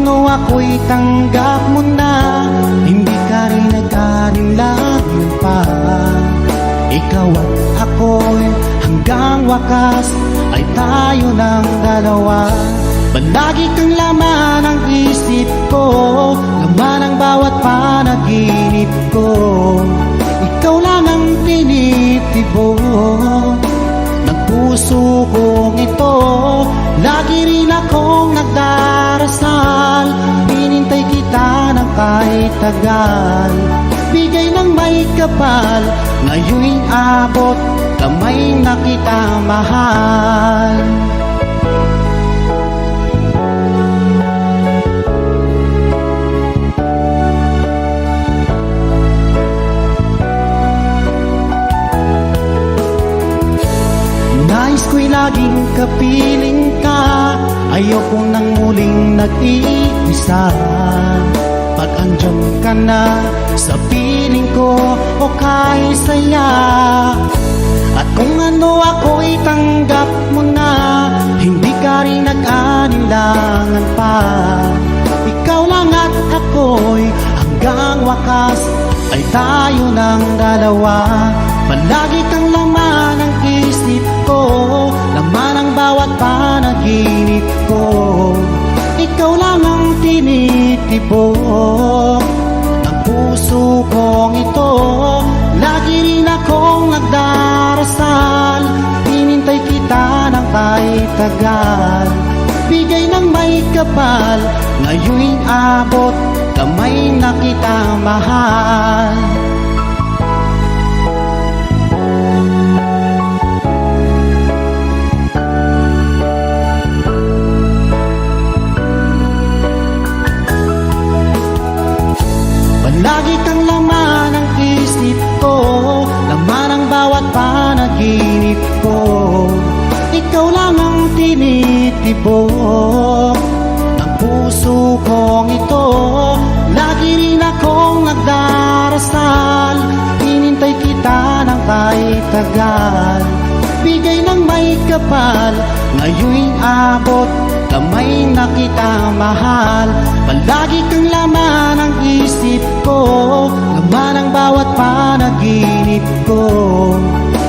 ano ako'y tanggap mo na, hindi ka rin nag-alinlangan pa. Ikaw at ako'y hanggang wakas ay tayo ng dalawa. Palagi kang laman ng isip ko, laman ng bawat panaginip ko. Ikaw lang ang tinitibok ng puso kong ito. Lagi rin akong nagdarasal, hinintay kita ng kahit tagal. Bigay ng may kapal, ngayon'y abot, kamay na kita mahal. Nais ko'y laging kapiling ka, ayoko nang muling nag-iisa. Pag andyan ka na sa piling ko, okay saya. At kung ano ako'y tanggap mo na, hindi ka rin nag-alinlangan pa. Ikaw lang at ako'y hanggang wakas ay tayo ng dalawa. Palagi kang laman ng isip ko, laman ang bawat panaginip ko. Ikaw lang ang tinitibok ng puso kong ito. Lagi rin akong nagdarasal, hinintay kita ng kahit tagal. Bigay ng may kapal, ngayon'y abot, kamay na kita mahal. Lagi kang laman ng isip ko, laman ang bawat panaginip ko. Ikaw lang ang tinitibok ng puso kong ito. Lagi rin akong nagdarasal, hinintay kita ng kahit tagal. Bigay ng may kapal, ngayon'y abot, kamay na kita mahal. Palagi kang laman ng isip ko, laman ang bawat panaginip ko.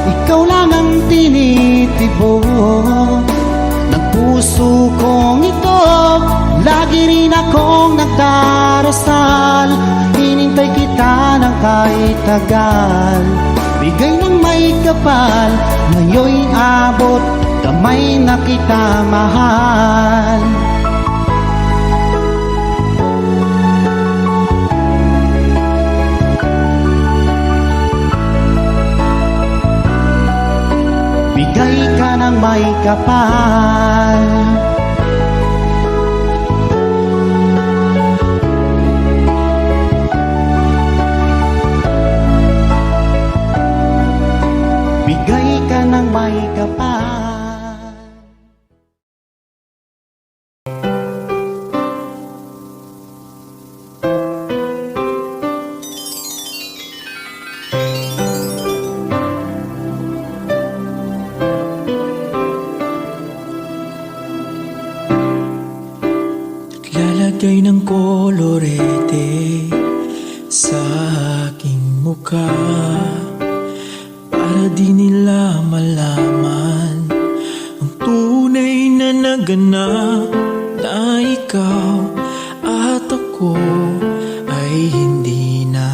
Ikaw lang ang tinitibok ng puso kong ito. Lagi rin akong nagdarasal, hinintay kita ng kahit tagal. Bigay ng may kapal, ngayon'y abot, kamay na kita mahal. Bigay ka ng may kapal. Bigay ka ng may kapal. Lalagay ng kolorete sa aking mukha, para di nila malaman ang tunay na naganap, na ikaw at ako ay hindi na.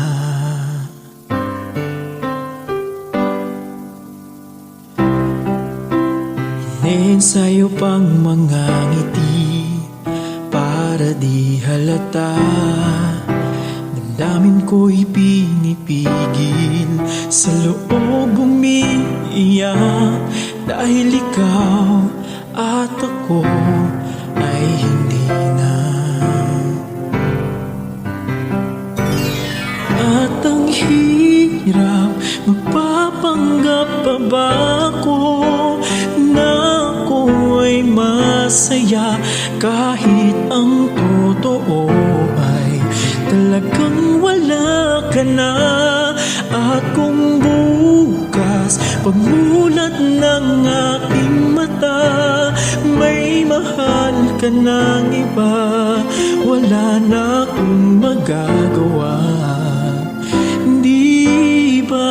Inensayo pang mga ngiti para di halata, damdamin ko'y pinipigil, sa loob umiiyak, dahil ikaw at ako ay hindi na. At ang hirap, magpapanggap pa ba ako na ako ay masaya, kahit ang totoo ay talagang wala ka na. At kung bukas pagmulat ng aking mata, may mahal ka ng iba, wala wala na akong magagawa, di ba?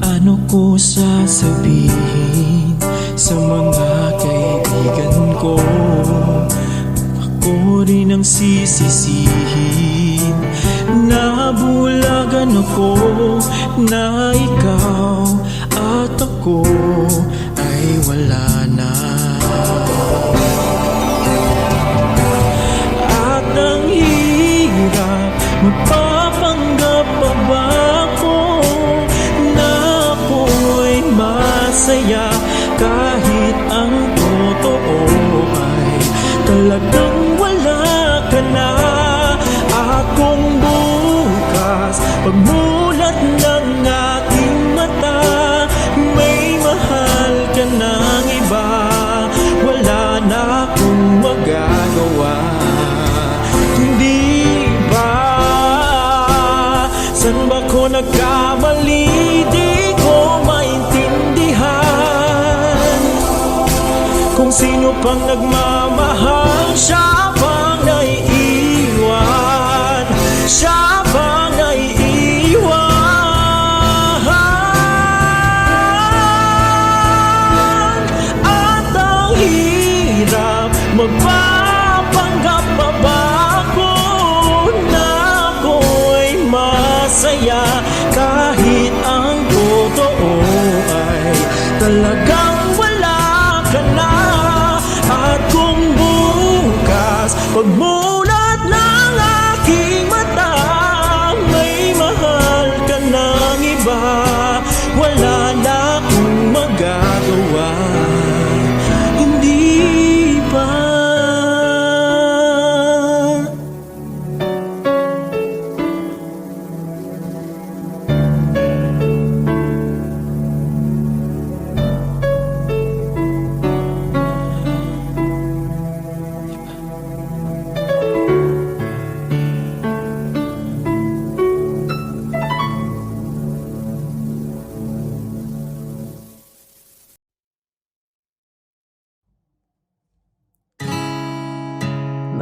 Paano ko sasabihin sa mga kaibigan ko? Ako rin ang sisisihin. Nabulagan ako na ikaw at ako ay wala na. At ang hirap, magpapanggap pa ba ako na ako'y masaya kahit ang totoo ay talagang wala ka na. At kung bukas pagmulat ng aking mata may mahal ka ng iba, wala na akong magagawa, hindi ba? San ba ko nagkamali? Di ko maintindihan. Kung sino pang nagmamahal, siya pang naiiwan, siya pang naiiwan. At ang hirap, magpapanggap pa ba ako na ako'y masaya kahit ang totoo ay talagang wala ka na. At kung bukas pagmulat ng aking mata may mahal ka ng iba, wala na akong magagawa, hindi ba?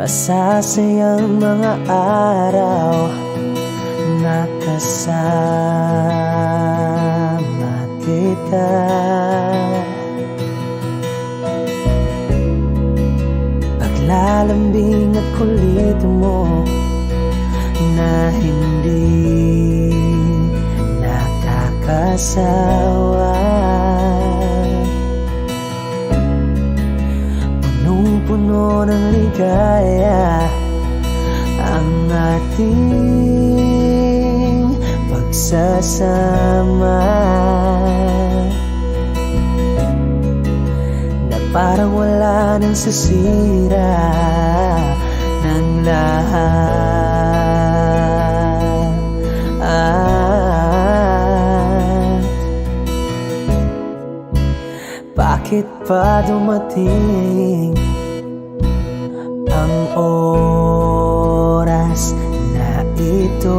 Masasayang mga araw na kasama kita. Paglalambing at kulit mo na hindi nakakasawa. Punong-puno ng ligaya ang ating pagsasama, na parang wala nang sisira ng lahat. Bakit pa dumating ang oras na ito?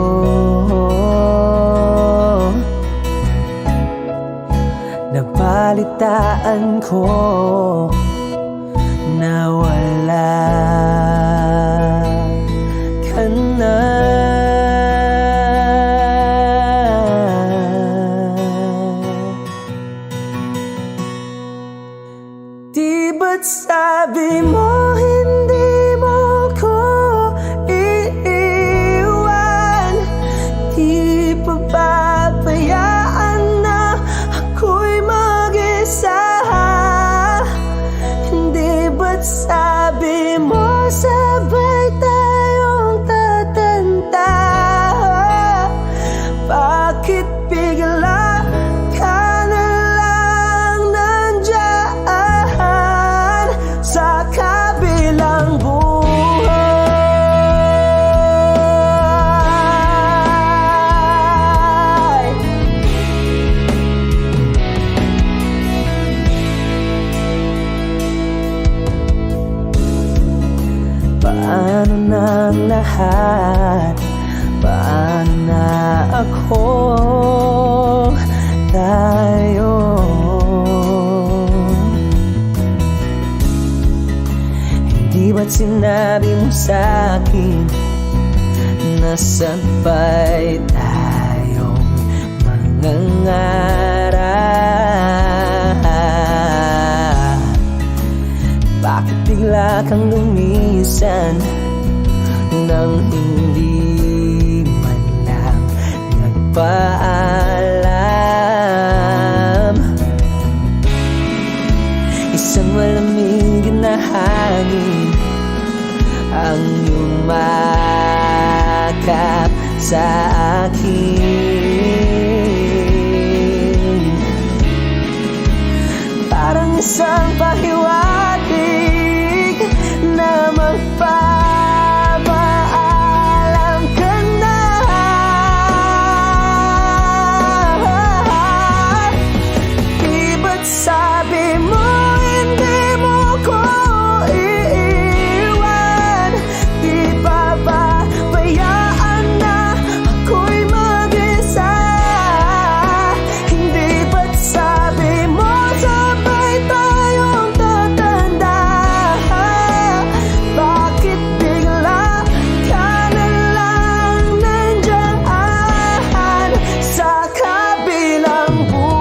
Nabalitaan ko na wala ka na. Di ba't sabi mo hindi mo ko iiwan? Di pa pabayaan na ako'y mag-isa. Paano na ang lahat? Paano na ako? Tayo. Hindi ba't sinabi mo sa'kin na sabay tayong mangangarap? Bakit bigla kang lumisan nang hindi man lang nagpaalam? Isang malamig na hangin ang yumakap sa akin, parang isang pahiwatig na magpapaalam ka na. Di ba't sabi mo hindi mo ko iiwan? Di ba babayaan na ako'y mag-isa? Hindi ba't sabi mo sabay tayong tatanda? Bakit bigla ka na lang nandiyan sa kabilang buhay?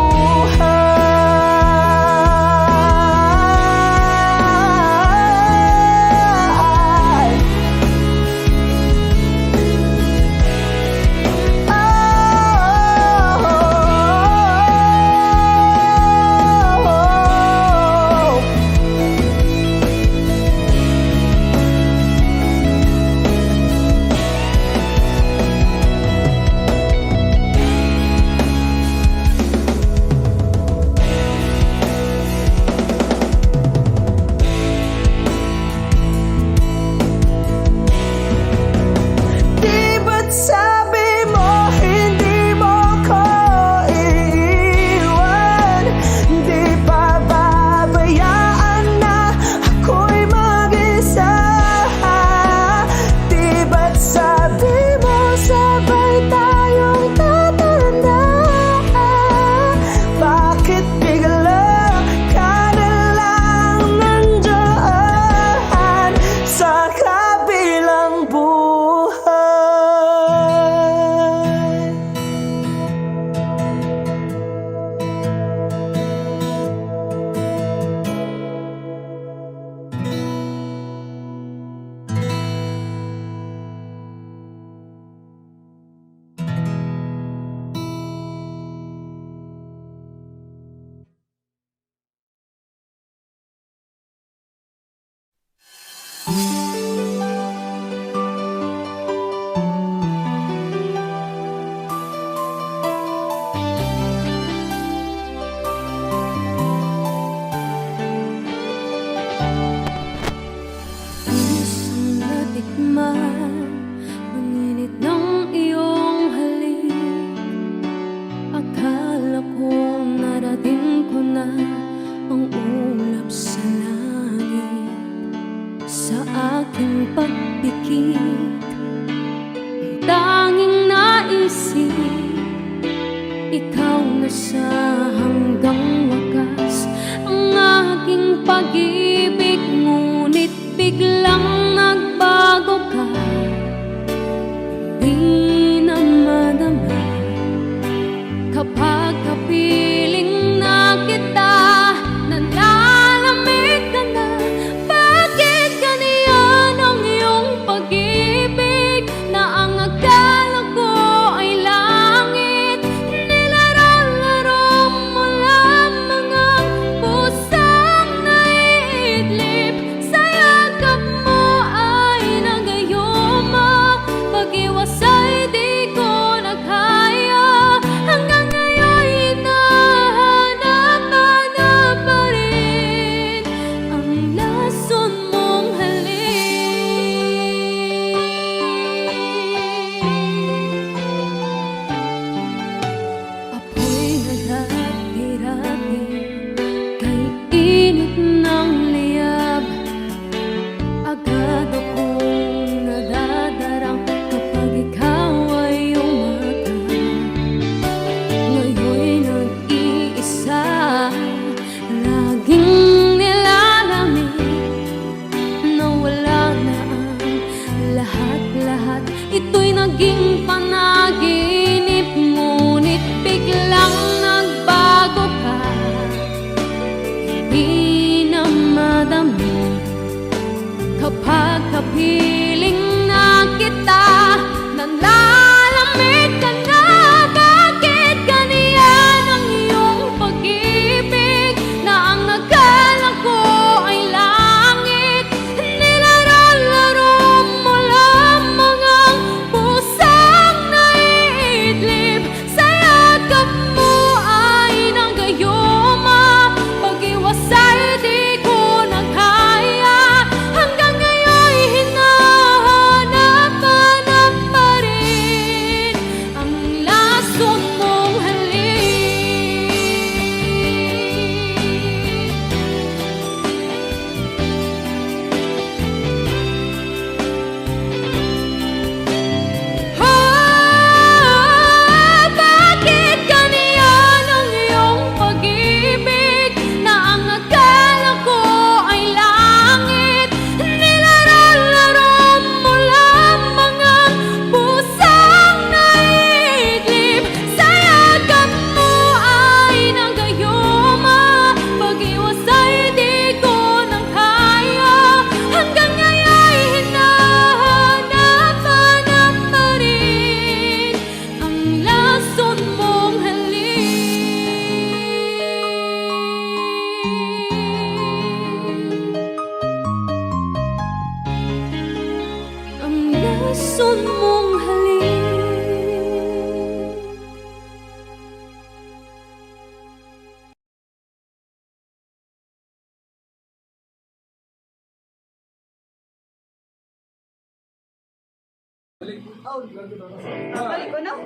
Di ba't sabi mo hindi mo ko iiwan? Di ba babayaan na ako'y mag-isa? Di ba't sabi mo sabay tayong tatanda? Bakit bigla ka na lang nandiyan sa kabilang buhay? Isang natikman ang init ng iyong halik. Akala ko narating ko na ang ulap sa langit. Sa aking pagpikit, ang tanging naisip, ikaw na sa hanggang wakas. Ang aking pag-ibig, ngunit biglang nagbago ka. Hindi na madama kapag kapiling na kita. Nalalamig ka na. Bakit ganyan ang iyong pag-ibig na ang akala ko ay langit? Nilarang-laro mo lamang ang pusang naiidlip. Sa yakap mo Ito'y naging panaginip, ngunit biglang nagbago ka. Hindi na madami kapag kapiling na kita. Nalalamig ka na, bakit ganyan ang iyong pag-ibig? Na ang akala ko ay langit, nilararo mo lamang ang pusang naiidlip. Sa yakap mo ay nanggayuma, pag-iwasay di ko na kaya. Hanggang ngayon'y hinahanap-hanap pa rin ang lason mong halik. Bakit ganyan ang iyong pag-ibig? Na ang akala ko ay langit, nilararo mo lamang ang pusang naiidlip. Sa yakap mo ay nanggayuma, pag-iwasay di ko na kaya. Hanggang ngayon'y hinahanap-hanap pa rin ang lason mong halik. Ang lason mong halik. Balik ko na.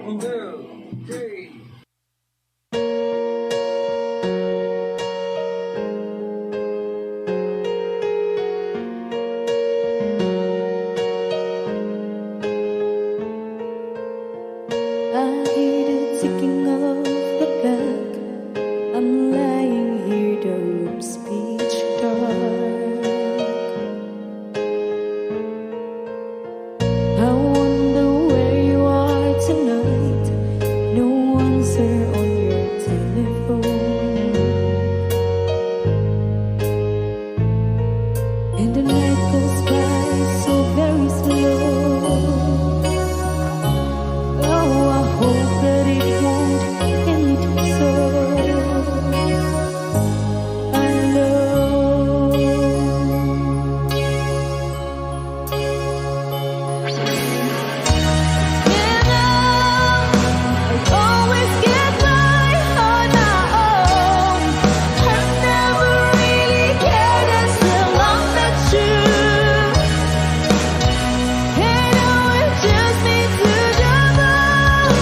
I hear the ticking of the clock. I'm lying here, the room's pitch dark. I wonder where you are tonight. No answer on your telephone, and the night goes by so very slow. Oh, I hope that it won't end so. I know. I always get by on my own. I never really cared as long as you. And now it just needs to jump out.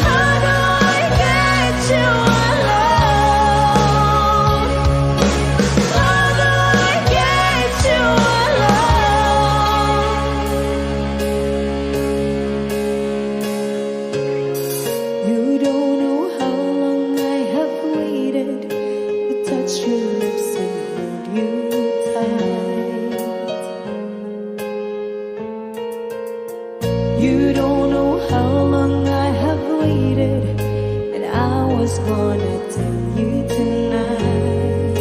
How do I get you alone? How do I get you alone? You don't know how long I have waited to touch your lips and hold you tight. You don't know how long I have waited, and I was gonna tell you tonight.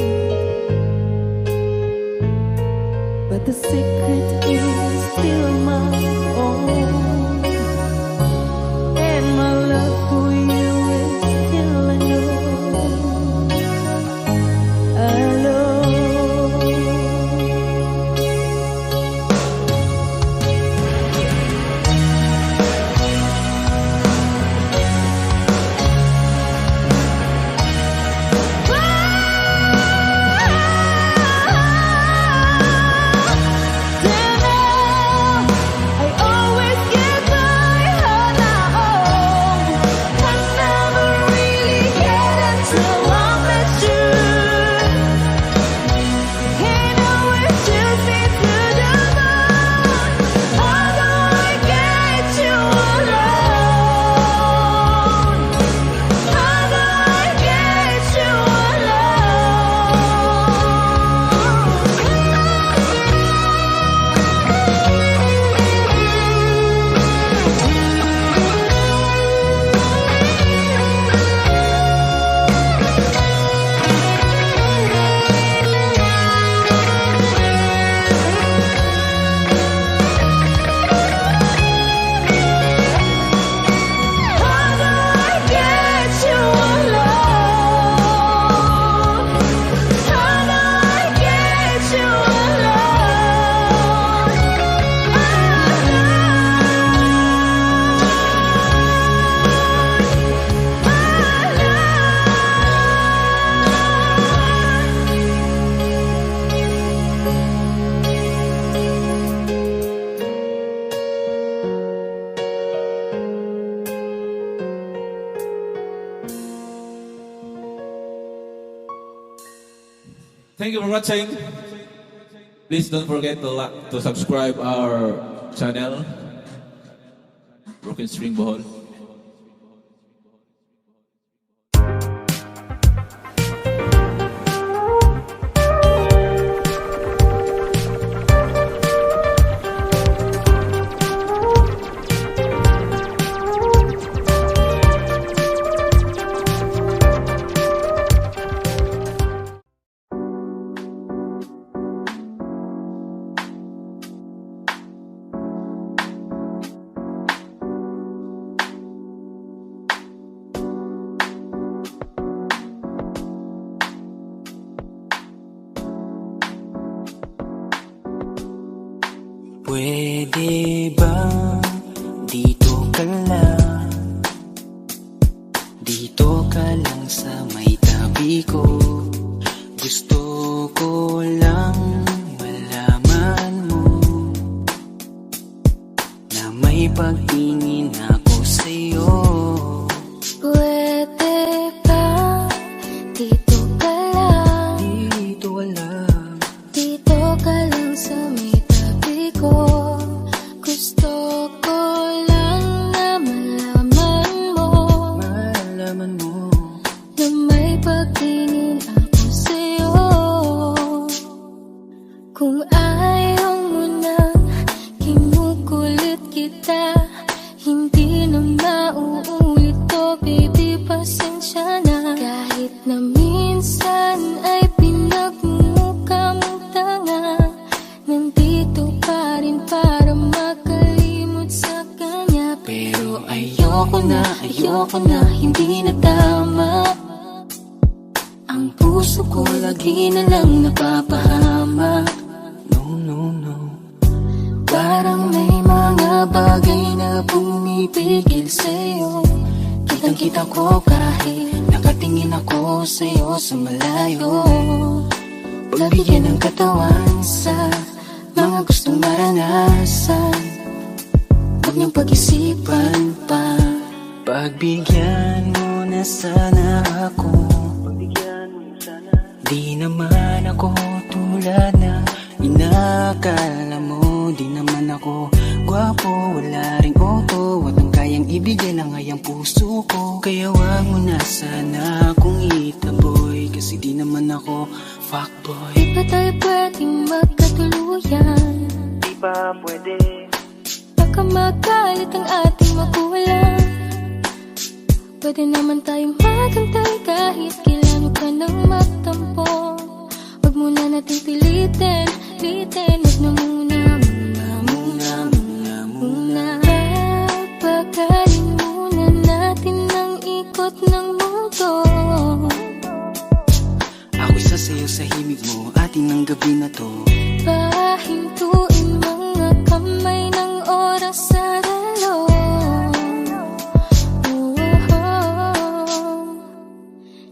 But the secret is still my own, and my love for you is still unknown. Alone. Thank you for watching. Please don't forget to subscribe our channel, Broken String Bohol. Pwede ba dito ka lang? Dito ka lang sa may tabi ko. Gusto ko lang malaman mo na may pagtingin ako sa'yo. Pwede ba dito ka lang? Dito lang. Dito ka lang sa may tabi ko. Gusto ko lang na malaman mo na may pagtingin ako sa'yo. Kung ayaw mo nang kinukulit kita, hindi na mauulit to, baby, pasensya na. Kahit na minsan ay pinagmumukha mong tanga, nandito pa rin para makalimot sa kanya. Pero ayoko na, hindi na tama. Ang puso ko lagi na lang napapahama. No. Parang may mga bagay na pumipigil sa'yo. Kitang-kita ko kahit nakatingin ako sa'yo sa malayo. Pagbigyan ng katawan sa mga gustong maranasan, huwag niyong pag-isipan pa. Pagbigyan mo na sana ako. Di naman ako tulad na inakala mo. Di naman ako gwapo, wala ring auto, at ang kayang ibigay lang ay ang puso ko. Kaya wag mo na sana akong itaboy, kasi di naman ako fuckboy. Di ba tayo pwedeng magkatuluyan? Di ba pwede? Baka magalit ang ating magulang. Pwede naman tayong magantay kahit kailan ka nang magtampo. Huwag mo na natin pilitin, huwag na muna. Papagalin muna natin ang ikot ng mundo. Ako isa sa'yo sa himig mo, atin ang gabi na to. Pahintuin mga kamay ng oras sa relo.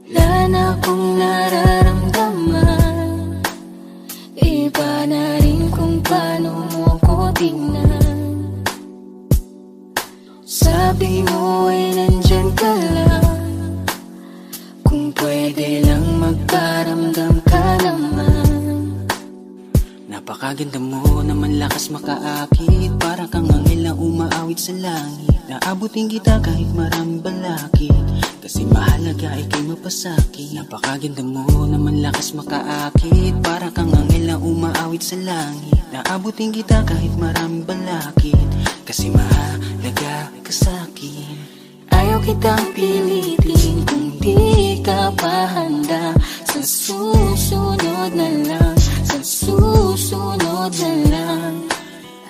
Wala na akong nararamdaman, iba na rin kung paano mo ko tingnan. Sabi mo ay nandyan ka lang, kung pwede lang magparamdam ka naman. Napakaganda mo naman, lakas makaakit, para kang anghel na umaawit sa langit. Naabutin kita kahit maraming balakid, kasi mahalaga ay kay mapasakit. Napakaganda mo naman, lakas makaakit, para kang anghel na umaawit sa langit. Naabutin kita kahit maraming balakid, kasi mahalaga ka sa'kin. Ayaw kitang pilitin kung di ka pa handa. Sa susunod na lang, sa susunod na lang.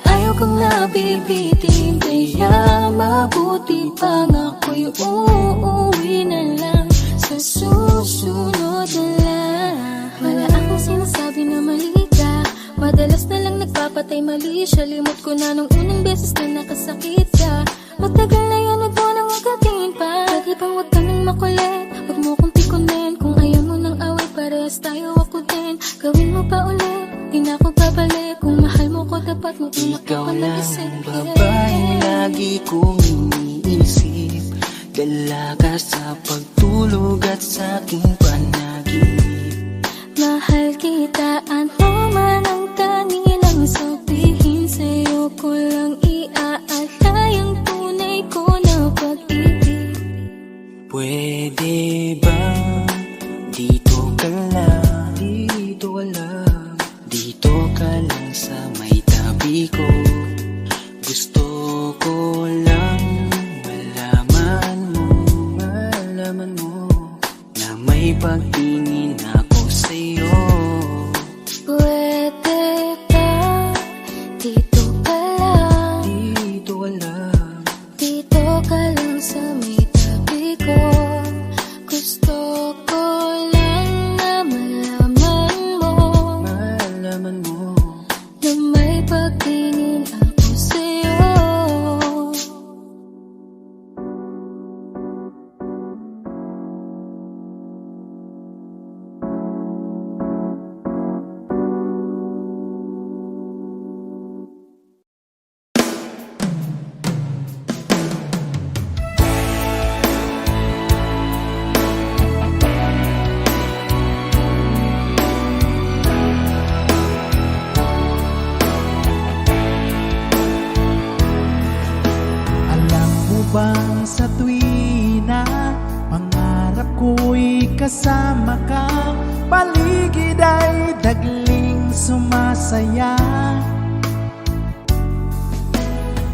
Ayaw kang nabibitin, kaya mabuti pang ako'y uuwi na lang. Sa susunod na lang. Wala akong sinasabi na mali ka, madalas na lang nagpapatay mali siya. Limot ko na nung unang beses na nakasakit ka. Matagal na yan, huwag mo nang magatingin pa. Pwede bang huwag ka nang makulit, huwag mo kong pikunin. Kung ayaw mo nang away, parehas tayo ako din. Gawin mo pa ulit, di na ako babalik. Kung mahal mo ko, dapat mo ikaw lang ang babaeng lagi kong iniisip. Dalaga sa pagtulog at sa aking panaginip. mahal kita. salitaan o man ang kanilang sabihin, sa'yo ko lang iaalay ang tunay ko na pag-ibig. Pwede ba dito ka lang, dito ka lang sa may tabi ko. Gusto ko lang malaman mo na may pagtingin ako sa'yo. Pwede ba dito ka lang, dito ka lang sa may tabi ko. Gusto ko lang na malaman mo na may pagtingin ako sa'yo. Alam mo bang sa tuwina, pangarap ko'y kasama ka, paligid ay dagling sumasaya.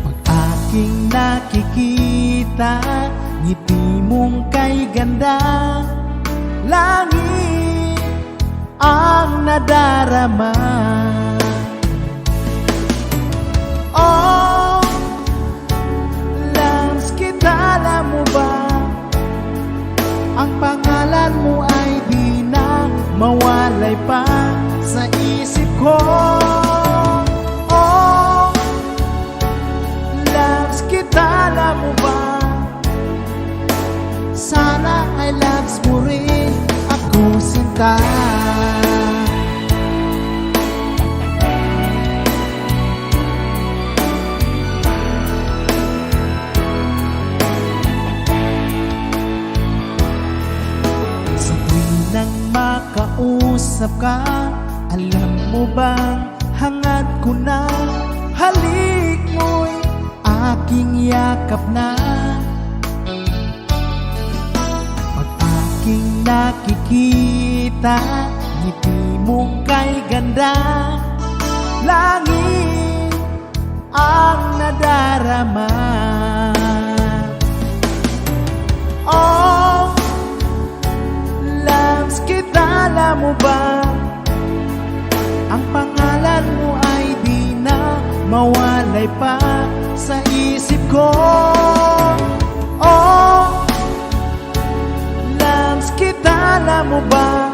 Pag aking nakikita, ngiti mong kay ganda, langit ang nadarama. Oh, Lams, kita, alam mo ba, ang pangalan mo ay di na mawalay pa sa isip ko. Oh, Lams, kita, alam mo ba, sana ay loves mo rin ako, sinta. Sa tuwing nang makausap ka, alam mo bang hangad ko na, halik mo'y aking yakap na. Pag aking nakikita, ngiti mong kay ganda, langit ang nadarama. Oh, Lams, kita, alam mo ba, ang pangalan mo ay di na mawalay pa sa isip ko. Oh, Lams, kita, alam mo ba,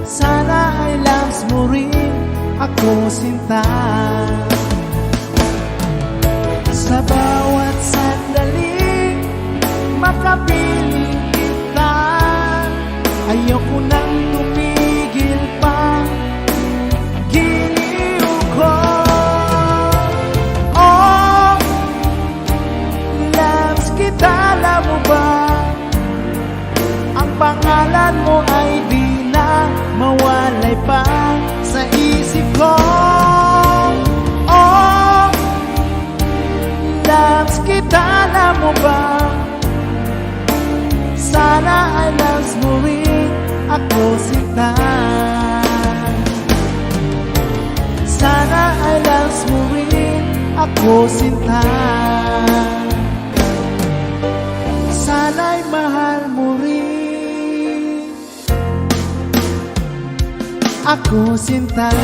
sana ay loves mo rin ako, sinta. Sa bawat sandali, makapiling kita, ayoko nang tumigil pa, giliw ko. Oh, Lams, kita, alam mo ba, ang pangalan mo ay di na mawalay pa sa isip ko. Oh, Lams, kita, alam mo ba, sana ay loves mo rin ako, sinta. Sana ay loves mo rin ako, sinta. Sana'y mahal mo rin ako, sinta.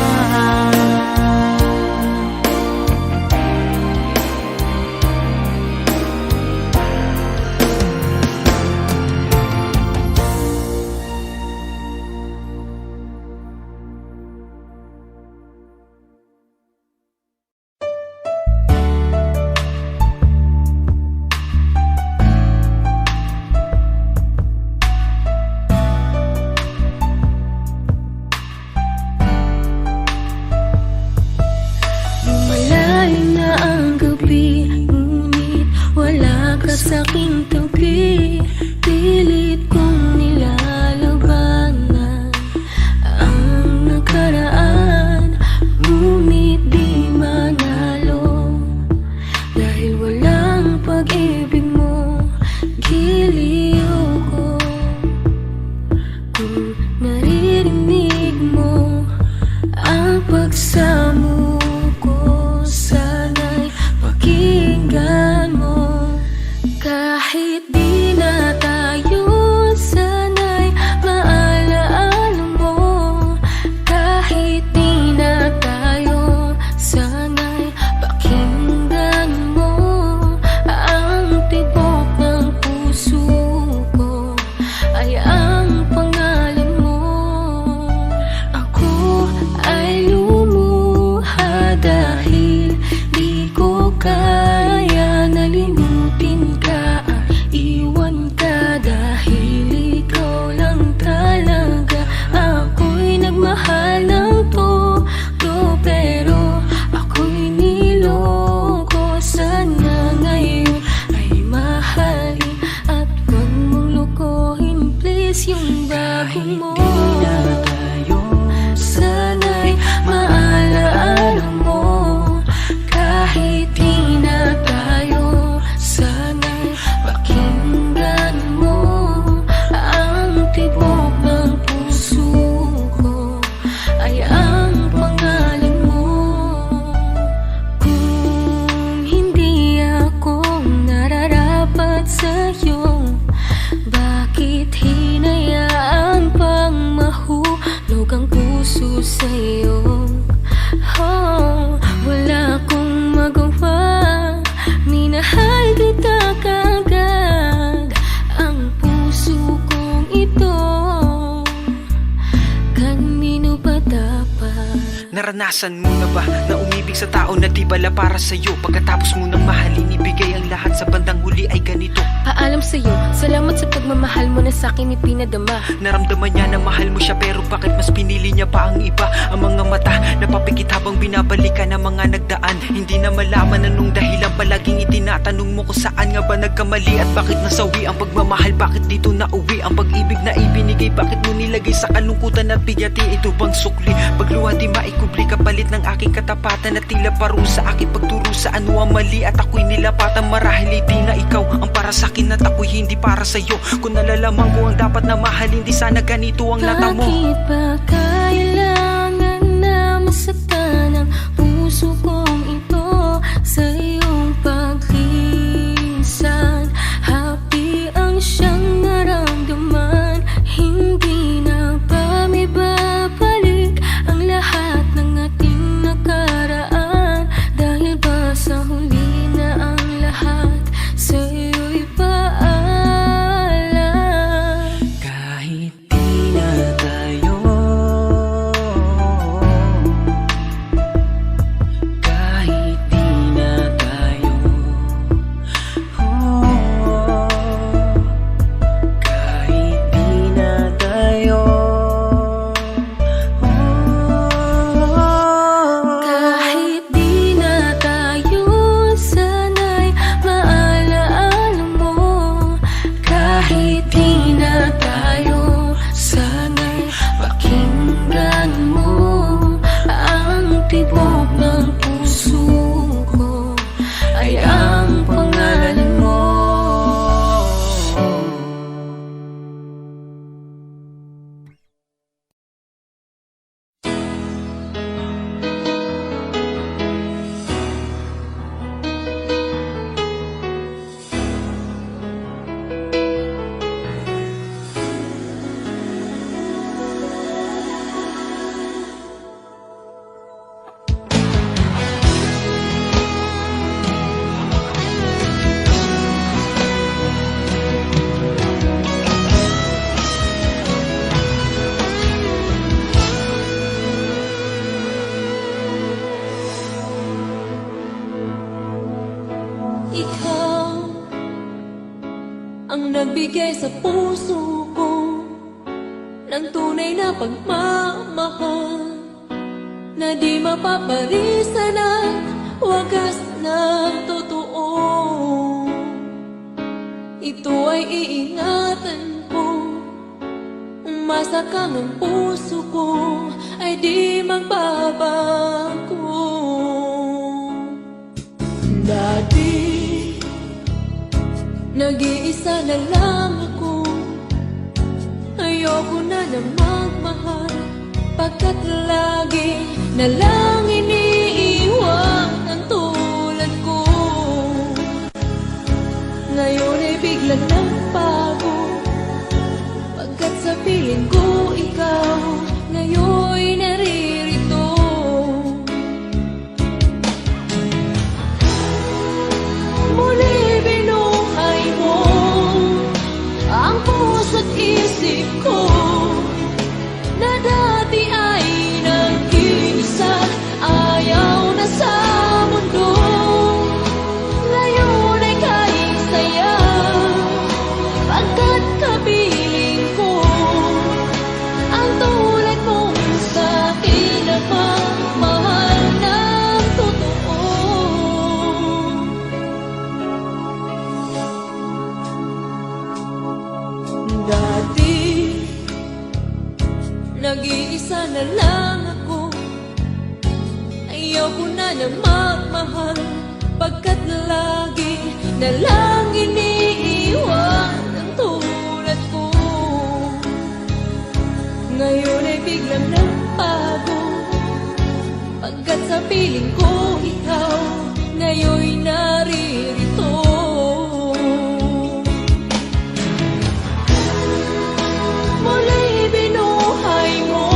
sa aking tabi, pilit kong nilalabanan sa'yo. Oh, wala akong magawa, minahal kita kaagad. Ang puso kong ito, kanino ba dapat? Naranasan mo na ba na umibig sa tao na di bala para sa'yo? Pagkatapos mo nang mahalin, ibigay ang lahat, sa bandang huli ay ganito. Paalam sa'yo, salamat sa pagmamahal mo na sa'kin ipinadama. Naramdaman niya na mahal mo siya, pero bakit mas pinili niya pa ang iba? Ang mga mata napapikit habang binabalikan ang mga nagdaan. Hindi na malaman anong dahilan, palaging itinatanong mo kung saan nga ba nagkamali. At bakit nasawi ang pagmamahal, bakit dito nauwi ang pag-ibig na ibinigay? Bakit mo nilagay sa kalungkutan at bigati? Ito bang sukli? Pagluha di maikubli, kapalit ng aking katapatan at tila parusa, aking pagturo sa ano ang mali. At ako'y nilapatan, marahil di na ikaw ang para sa'kin at ako'y hindi para sa'yo. Kung nalalaman ko ang dapat na mahalin, di sana ganito ang lata mo. Bakit ba kailangan na masaktan ang puso kong ito sa iyong paglinsan? Happy ang siyang naramdaman, hindi na ba may babalik ang lahat ng ating nakaraan? Dahil ba sa huli na ang lahat sa iyo'y paalam? Kahit di na tayo, kahit di na tayo, kahit di na tayo, Kahit di na tayo, sana'y maalaala mo. Kahit di na tayo, sana'y pakinggan mo ang tibok ng puso ko, ay ang pangalan mo. Ikaw ang nagbigay sa puso ko ng tunay na pagmamahal, na di mapaparisan at wagas na totoo. Ito ay iingatan ko, umasa kang ang puso ko ay di magbabago. Dati nag-iisa na lang ako, ayoko na na magmahal, pagkat lagi na lang iniiwan ang tulad ko. Ngayon ay biglang nagbago, pagkat sa piling ko ikaw ngayon'y naririto. Muli binuhay mo ang puso't isip ko, na dati ay nag-iisa, ayaw na sa mundo. Ngayon ay kahit saya, pagkat kapiling ko ang tulad mong sa'kin na pagmahal ng totoo. Dati nag-iisa na lang ako, ayoko na na magmahal, pagkat lagi na lang iniiwan ang tulad ko. Ngayon ay biglang nagbago, pagkat sa piling ko ikaw ngayon'y naririto. Muli binuhay mo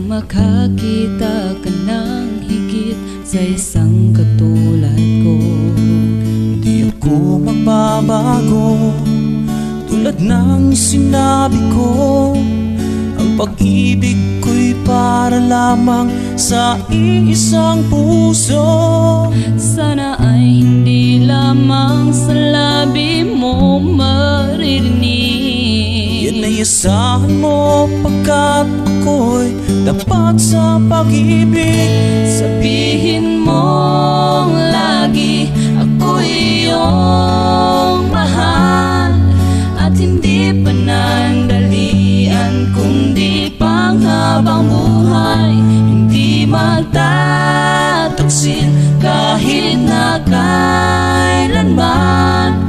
Makakita ka ng higit sa isang katulad ko. Di ako magbabago, tulad ng sinabi ko. Ang pag-ibig ko'y para lamang sa iisang puso. Sana ay hindi lamang sa labi mo maririnig. Yan ay asahan mo pagkat ako'y tapat sa pag-ibig. Sabihin mo lagi ako'y iyong mahal, at hindi panandalian kundi panghabang buhay. Hindi magtataksil kahit na kailanman,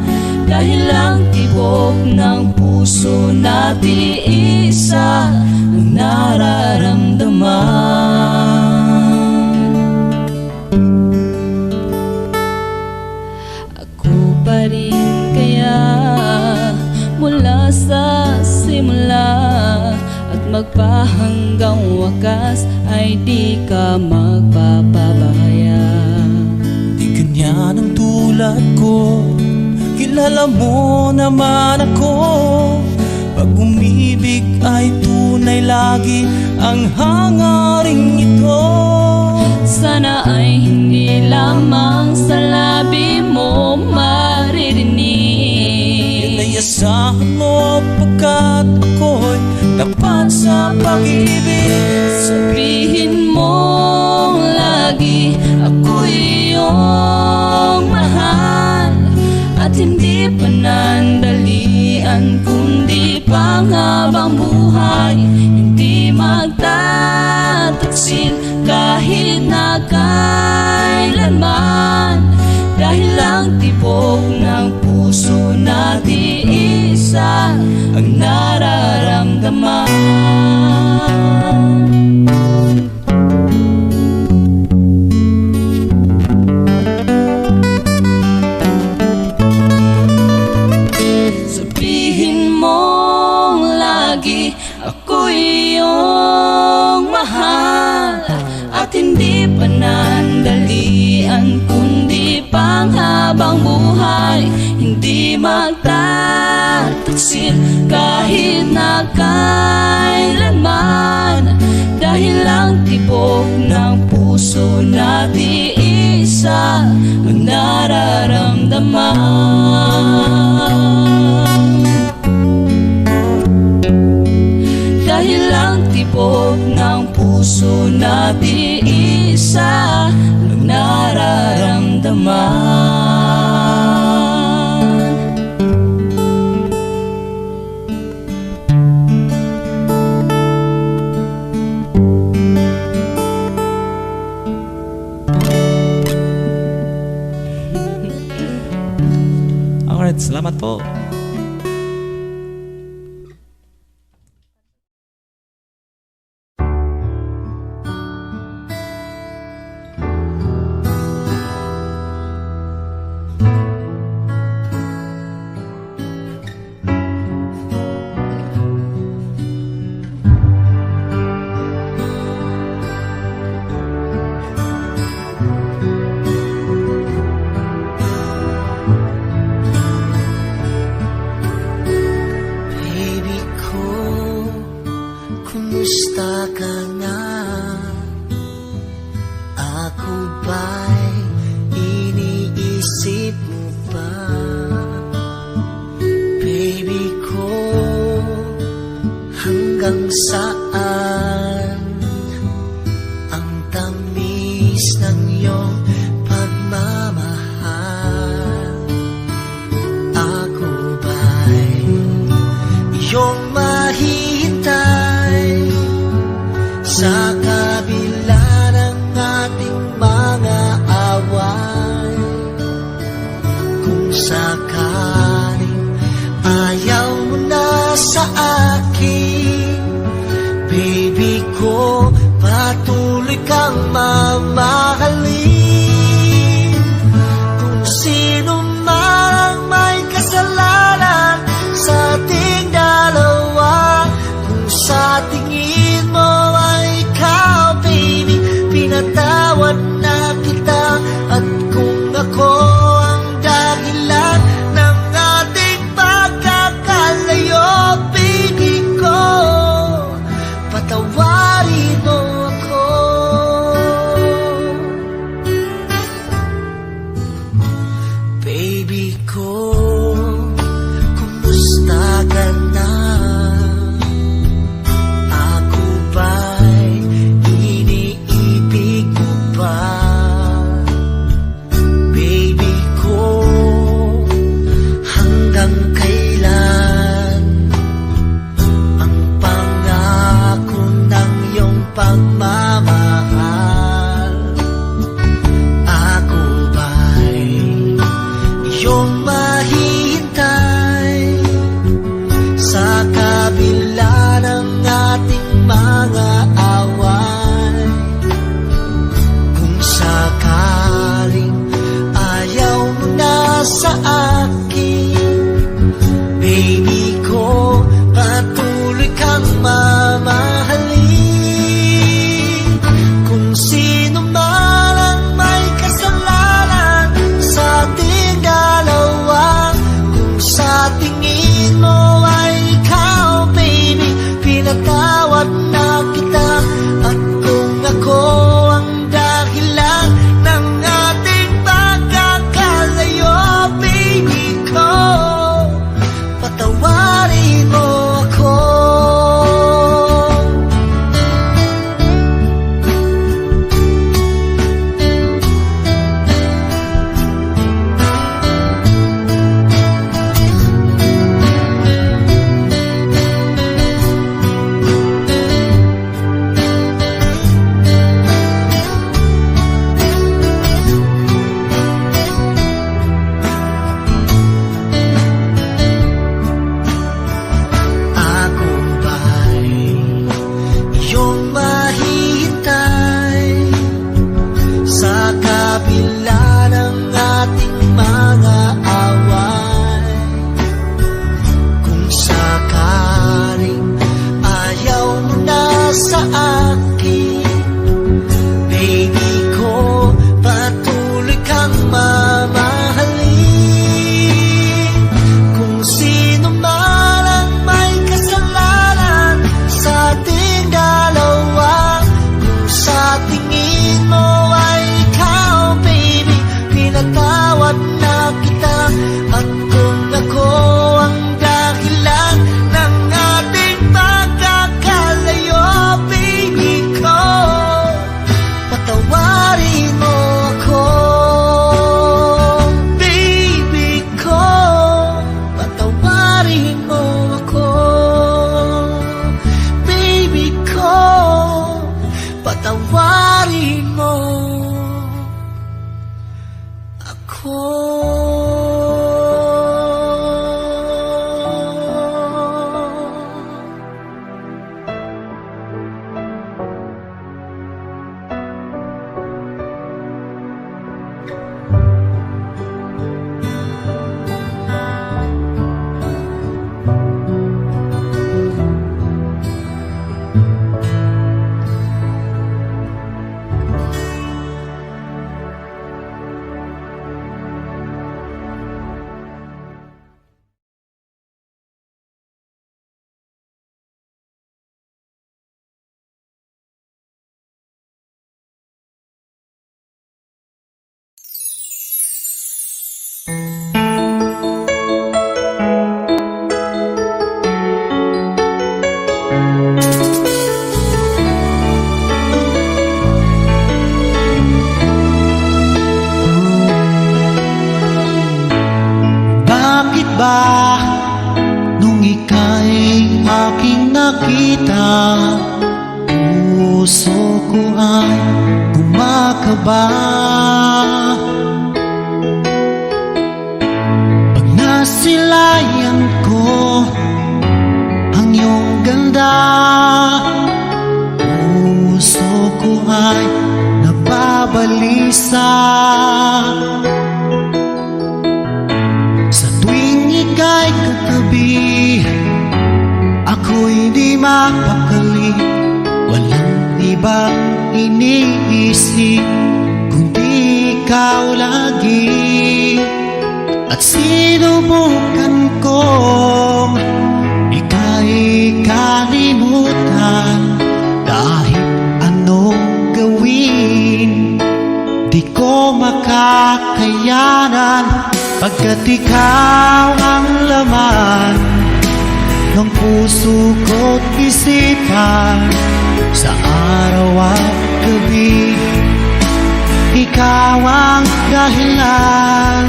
dahil ang tibok ng puso natin isa ang nararamdaman. Ako pa rin kaya mula sa simula, at magpahanggang wakas ay di ka magpapabaya. Di ganyan ang tulad ko, kilala mo naman ako. Pag umibig ay tunay lagi ang hangaring ito. Sana ay hindi lamang sa labi mo maririnig. Yan ay asahan mo pagkat ako'y tapat sa pag-ibig. Sabihin mo lagi ako'y iyong mahal, at hindi panandalian kundi panghabang buhay. Hindi magtataksil kahit na kailanman, dahil ang tibok ng puso natin isa ang nararamdaman. Sabihin mo lagi ako'y iyong mahal, at hindi panandalian kundi panghabang buhay. Hindi magtataksil kahit na kailanman, dahil ang tibok ng puso natin isa ang nararamdaman. Dahil ang tibok ng puso natin isa ang nararamdaman. Alright, salamat po. Baby ko, kumusta ka na? Ako ba'y iniisip mo pa? Baby ko, hanggang saan ang tamis ng iyong pagmamahal? Ako ba'y iyong mahihintay sa kabila ng ating mga sakaling ayaw mo na sa akin, baby ko, patuloy kang mamahalin. Kung sino man ang may kasalanan sa ating dalawa, kung sa tingin mo ay ikaw, baby, pinatawad na kita. At kung ako ang dahilan ng ating pagkakalayo, baby ko, patawarin mo ako. Baby ko, kumusta ka na? Ako ba'y iniibig mo ba? Baby ko, hanggang kailan ang pangako ng iyong pagmamahal? Ako ba'y iyong mahihintay sa kabila ng ating mga away? Kung sakaling ayaw mo na sa akin, baby ko, patuloy kang mamahalin. Kung sino man ang may kasalanan sa ating dalawa, kung sa tingin mo ay ikaw, baby, pinatawad na kita. At kung ako ang dahilan ng ating pagkakalayo, baby ko, patawarin mo ako. Ako ba'y iyong mahihintay sa kabila ng ating mga away? Kung sakaling ayaw mo na sa akin, baby ko, patuloy kang mamahalin. Kung sino man ang may kasalanan sa ating dalawa, kung sa tingin mo ay ikaw, baby, pinatawad na kita. At kung ako ang dahilan ng ating pagkakalayo, baby ko, patawarin mo ako. Baby ko, patawarin mo ako. Baby ko, patawarin mo ako. Bakit ba nung ika'y aking nakita, puso ko ay kumakaba? ganda. Puso ko ay nababalisa sa tuwing ika'y katabi. Ako'y di mapakali, walang ibang iniisip kundi ikaw lagi. At sinubukan kong ika'y kalimutan, kahit anong gawin di ko makakayanan, pagkat ikaw ang laman ng puso ko't isipan. Sa araw at gabi, ikaw ang dahilan.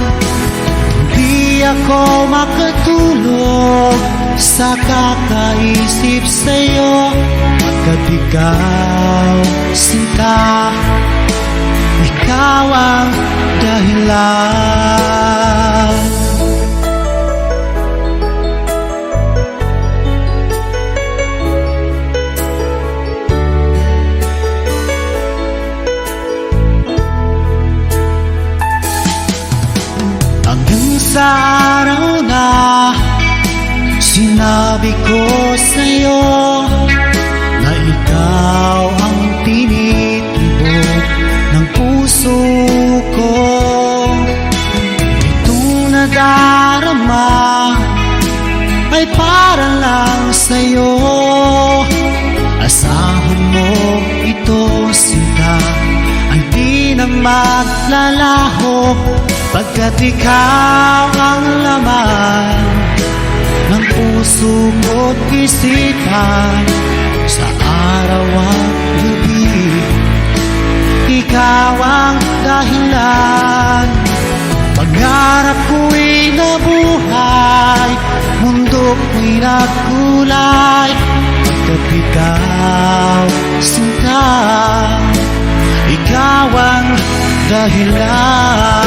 Di ako makatulog sa kakaisip sa'yo, pagkat ikaw, sinta, ikaw ang dahilan. Sa araw na sinabi ko sa'yo na ikaw ang tinitibok ng puso ko, itong nadarama ay para lang sa'yo. Asahan mo ito, sinta, ay di na maglalaho, pagkat ikaw ang laman ng puso ko't isipan. Sa araw at gabi, ikaw ang dahilan. Pangarap ko'y nabuhay, mundo ko'y nagkulay, pagkat ikaw, sinta, ikaw ang dahilan.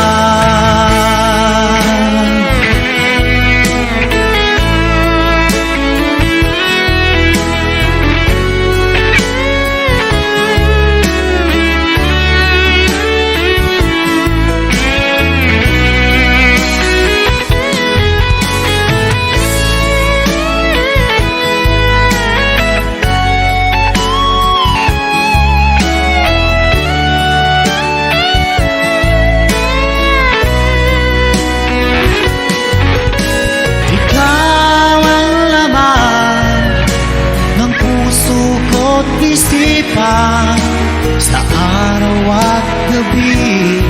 Isipan sa araw at gabi,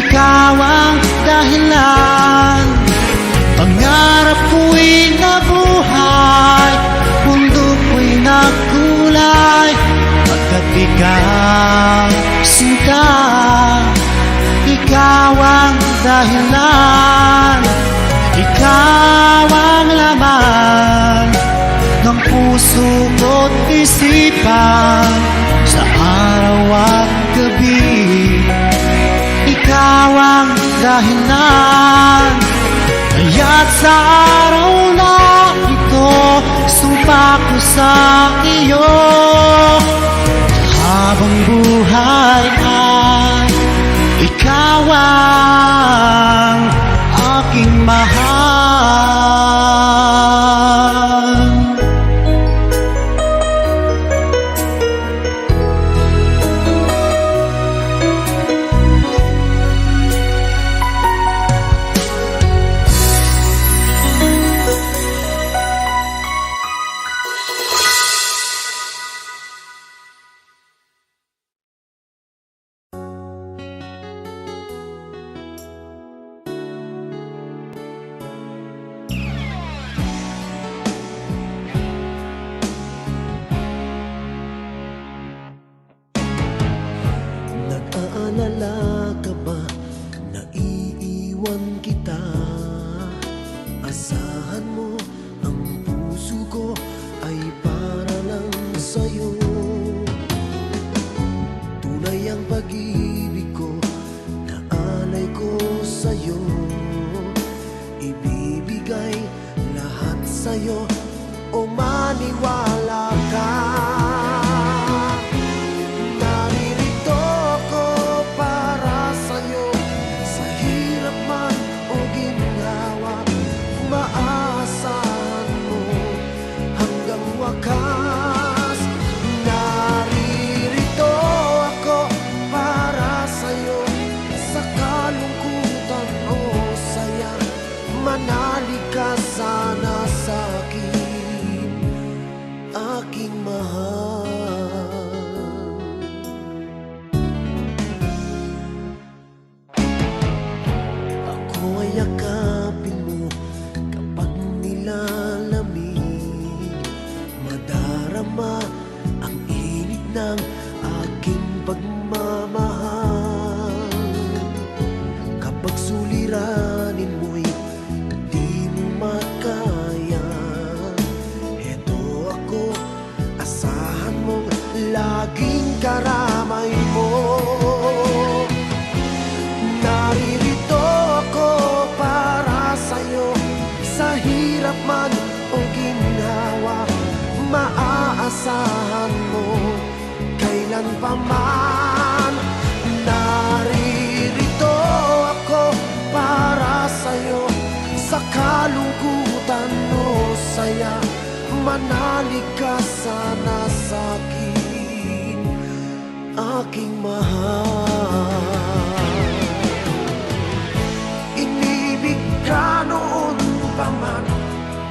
ikaw ang dahilan. Pangarap ko'y nabuhay, mundo ko'y nagkulay, pagkat ikaw, sinta, ikaw ang dahilan. Ikaw ang laman ng puso ko't isipan. Sa araw at gabi, ikaw ang dahilan. Kaya't sa araw na ito, sumpa ko sa iyo, habang buhay ay ikaw ang aking mahal. Nag-aalala ka ba na iiwan kita? Asahan mo, ang puso ko ay para lang sa'yo. Tunay ang pag-ibig ko, na alay ko sa'yo. Ibibigay lahat sa'yo, o maniwala suliranin mo'y di mo makaya. Eto ako, asahan mong laging karamay mo. Naririto ako para sa'yo, sa hirap man o ginhawa, maaasahan mo kailan pa man. Naririto ako para sa'yo, sa kalungkutan o saya, manalig ka sana sa'kin, aking mahal. Inibig ka noon pa man,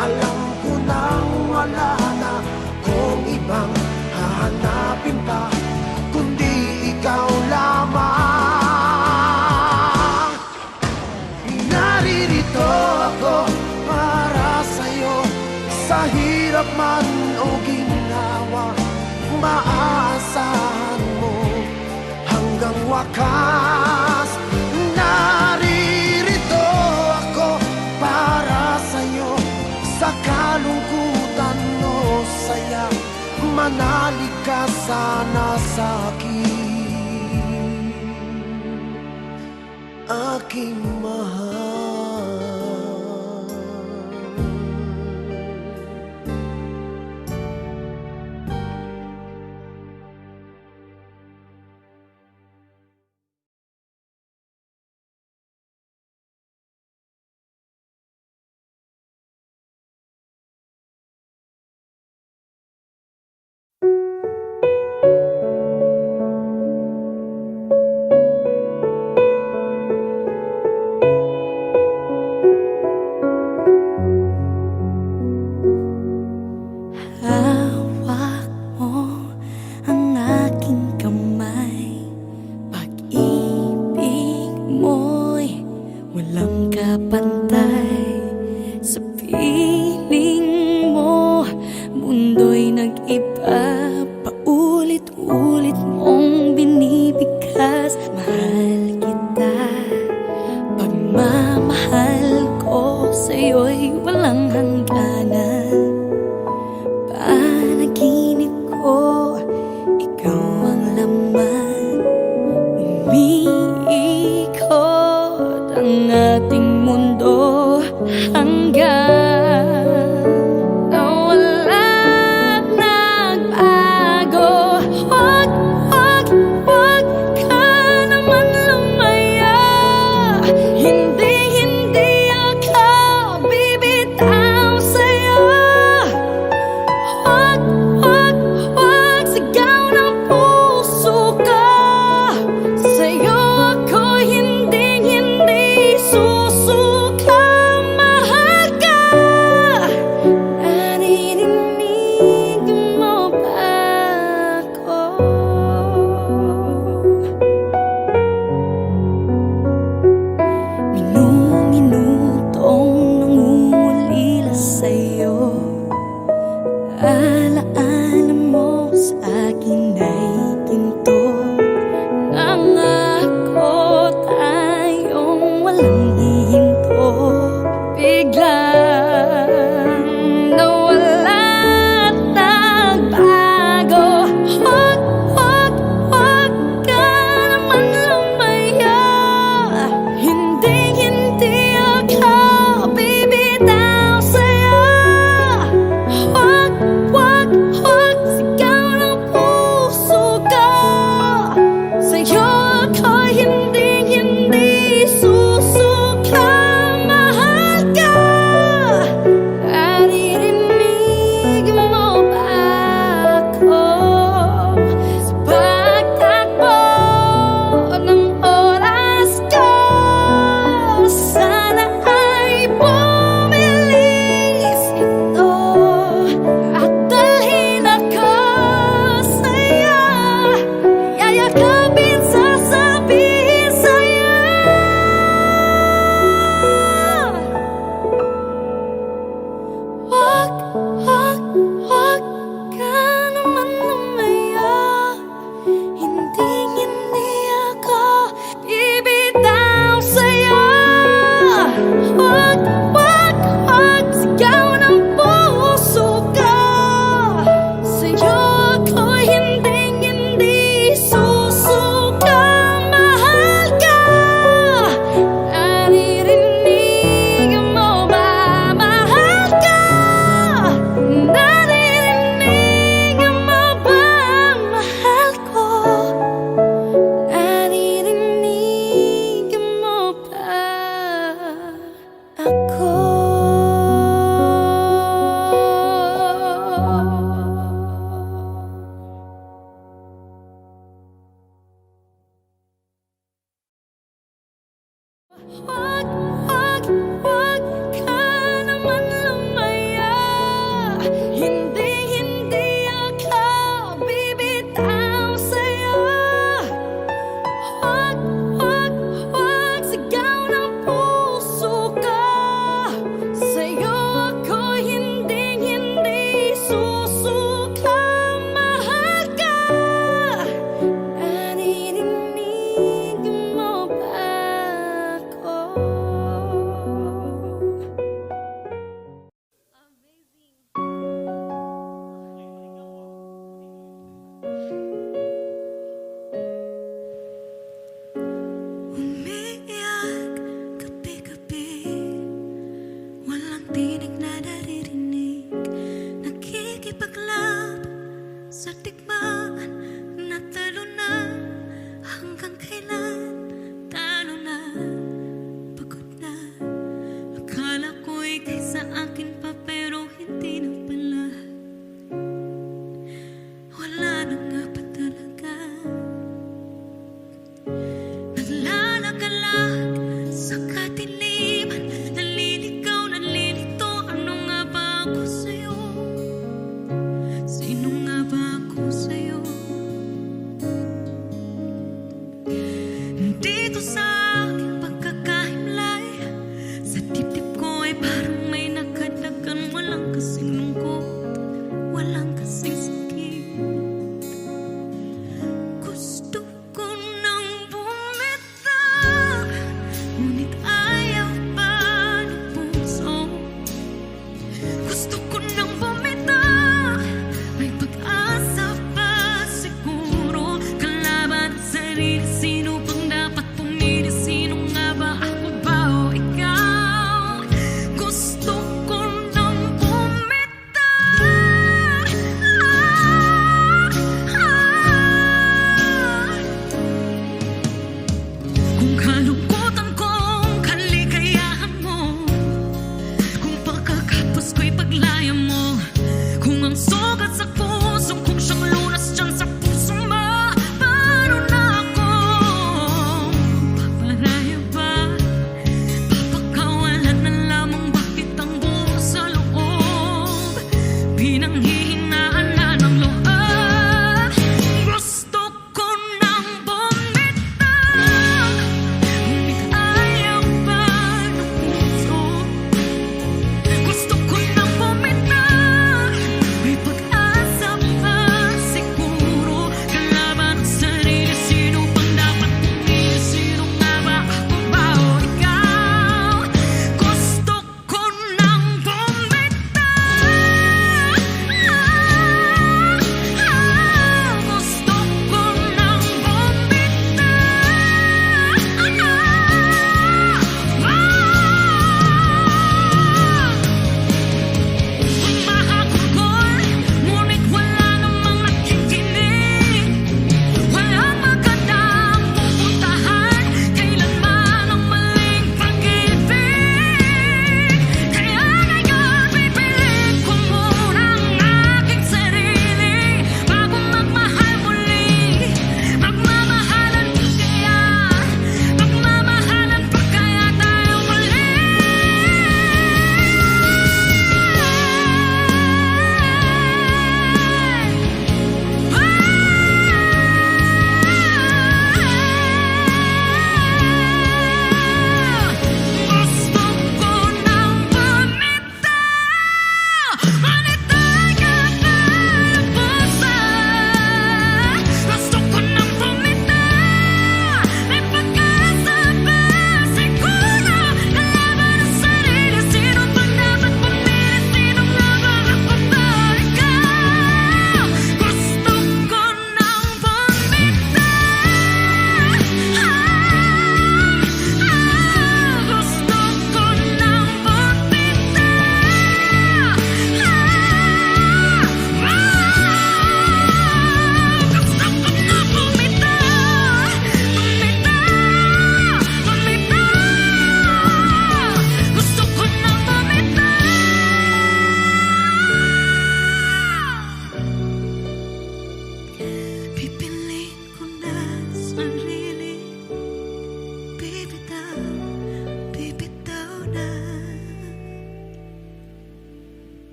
alam ko nang wala na kung ibang hahanapin pa, kundi ikaw lamang. Naririto ako para sa'yo, sa hirap man o ginawa, maaasahan mo hanggang wakas. Naririto ako para sa'yo, sa kalungkutan o saya, manalig ka sana sa'kin, aking mahal. Hawak mo ang aking kamay, pag-ibig mo'y walang kapantay. Sa piling mo, mundo'y nag-iba, paulit-ulit mong binibigkas. Mahal kita, pagmamahal ko sa'yo'y walang hangganan. Panaginip ko, ikaw ang laman. Umiikot ang ating mundo hanggang nawala't nagbago. Huwag, huwag, huwag ka naman lumaya. Hindi, hindi ako bibitaw sa'yo. Huwag, huwag, huwag, sigaw ng puso ko. Sa'yo ako hindi, hindi susuka. Wag, wag, wag ka naman lumaya. Hindi, hindi ako bibitaw sa'yo. Wag, wag, wag sigaw ng puso ko. Sa'yo ako hindi, hindi susuka. Mahal ka. Naririnig mo ba ako? Umiiyak gabi-gabi, walang tinig na naririnig. Nakikipaglab sa digmaan na talo na. Hanggang kailan talo na, pagod na. Akala ko'y kaysa akin pa pero hindi na pala. Wala na nga pa talaga. Naglalagalag sa kadiliman, naliligaw, nalilito. Ano nga ba ako sa'yo? Sino nga ba ako sa'yo? Dito sa aking pagkakahimlay, sa dibdib ko ay parang may nakadagan. Walang kasing lungkot, walang kasing sakit. Gusto ko nang bumitaw, ngunit ayaw pa ng puso. Gusto ko nang bumitaw, may pag-asa pa siguro. Kalaban at sarili, sino bang dapat pumili? Sino nga ba, ako ba o ikaw? Gusto ko nang bumitaw. Kung kalungkutan kong kaligayahan mo, kung pagkakapos ko'y paglaya mo, kung ang sugat sa puso kung siyang lunas dyan sa puso mo, paano na ako paparaya ba? Papakawalan na lamang, bakit ang buo sa loob? Pinanghihinaan na ng loob. Gusto ko nang bumitaw,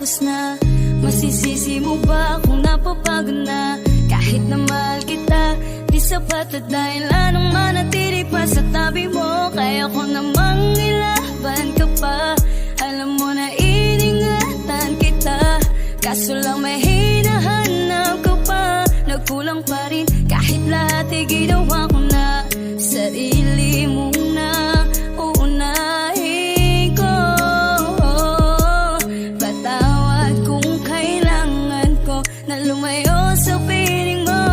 tapos na? Masisisi mo ba kung napapagod na? Kahit na mahal kita, di sapat at dahil anong manatili pa sa tabi mo. Kaya ko namang ilaban ka pa. Alam mo na iningatan kita, kaso lang may hinahanap ka pa. Nagkulang pa rin kahit lahat ay ginawa ko na. Sarili mo na uunahin ko. Patawad kung kailangan ko na lumayo sa piling mo.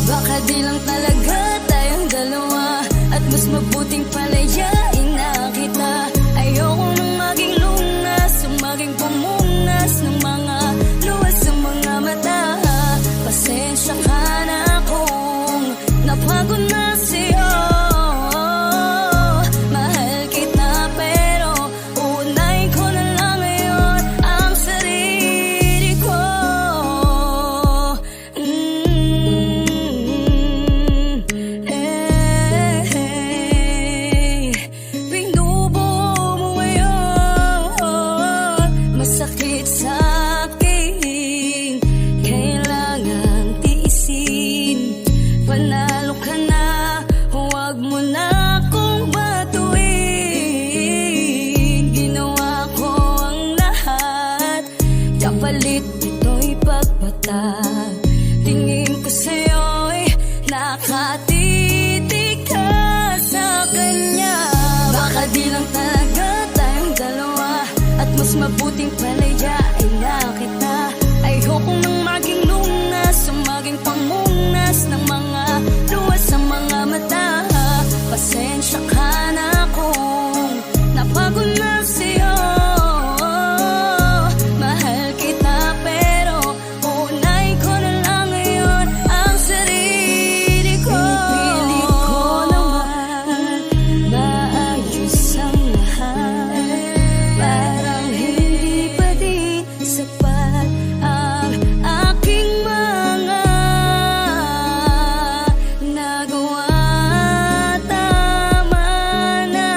Baka di lang talaga tayong dalawa, at mas mabuting palayain na kita. Ayoko nang maging lunas o maging pamunas ng mga luwas sa mga mata. Pasensya ka na kung napagod na sa'yo. Mahal kita pero uunahin ko na lang ngayon ang sarili ko. Binubuo mo ngayon, masakit sa akin, kailangan tiisin. Panalo ka na, huwag mo na akong batuin. Ginawa ko ang lahat, kapalit ito'y pagpatag. Tingin ko sa'yo'y nakatitig ka sa kanya. Baka di lang talaga tayong dalawa, at mas mabuting palayain na kita. Ayokong nang maging lunas o maging pamunas ng mga luwas sa mga mata. Pasensya ka na kung napagod na sa'yo. Mahal kita pero uunahin ko na lang ngayon ang sarili ko. Pilit ko naman maayos ang lahat, parang hindi pa din sapat ang aking mga nagawa. Tama na,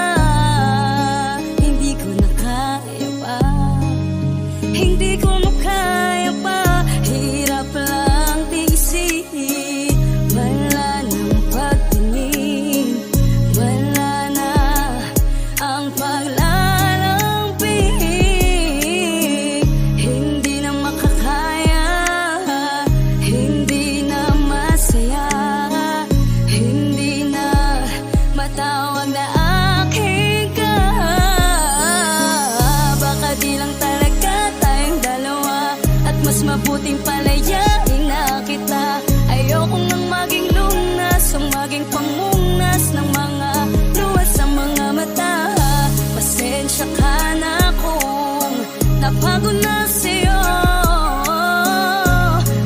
hindi ko na kaya pa, hindi ko na kaya pa. Hirap lang tiisin, wala nang pagtingin, wala na ang paglalamping. Hindi na makakaya, hindi na masaya, hindi na matawag na aking ka. Baka di lang talaga tayong dalawa, at mas mabuting palayain na kita. Ayokong nang maging lunas o maging pamunas ng mga luwas sa mga mata. Pasensya ka na kung napagod na sa'yo.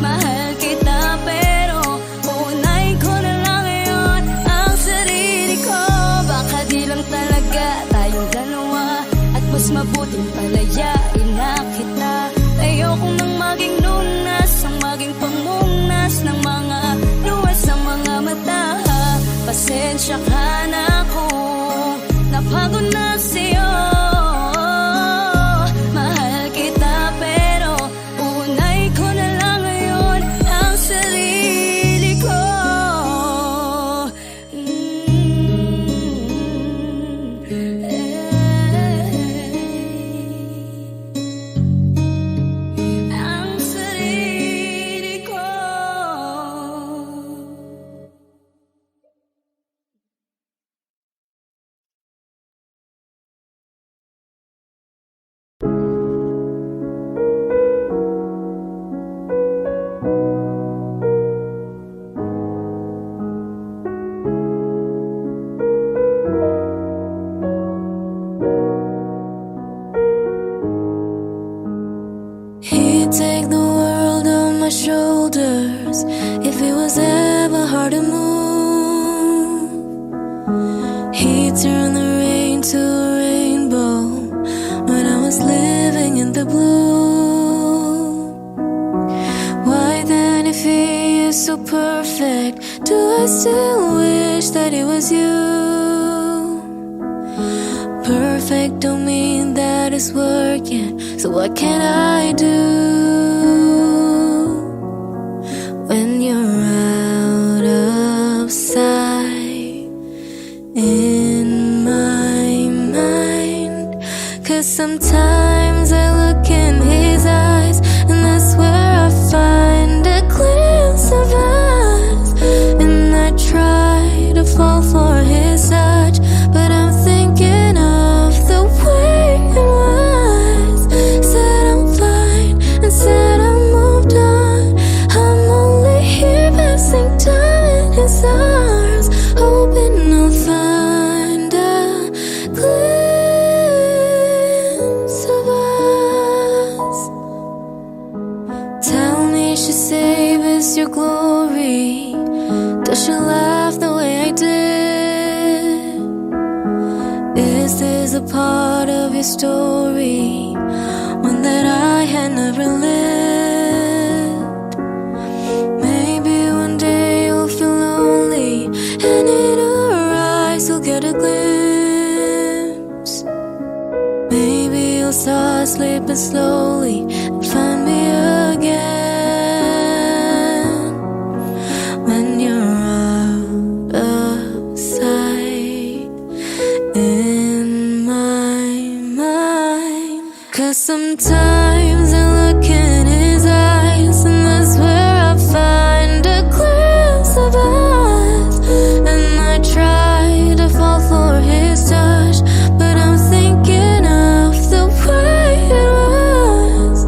Mahal kita pero uunahin ko na lang ngayon ang sarili ko. Baka di lang talaga tayong dalawa, at mas mabuting palayain na kita. Ayokong nang maging lunas o maging pamunas ng mga luwas sa mga mata. Pasensya ka na kung napagod na sa'yo. Mahal kita pero uunahin ko na lang ngayon ang sarili ko. Ang sarili ko. He'd take the world on my shoulders if it was ever hard to move. He'd turn the rain to a rainbow when I was living in the blue. Why then, if he is so perfect, do I still wish that it was you? Perfect perfect don't mean that it's working. So what can I do when you're out of sight in my mind? 'Cause sometimes I look in his eyes, and that's where I find a glimpse of us. And I try to fall for his touch, but I'm thinking of the way it was. Said I'm fine, and said I moved on. I'm only here passing time in his arms, hoping I'll find a glimpse of us. Tell me, should save us your glory? Does she laugh the way I did? Is this a part of your story, one that I had never lived? Maybe one day you'll feel lonely, and in her eyes you'll get a glimpse. Maybe you'll start sleeping slowly and find me again when you're out of sight in my mind. 'Cause sometimes I look in his eyes, and that's where I find a glimpse of us. And I try to fall for his touch, but I'm thinking of the way it was.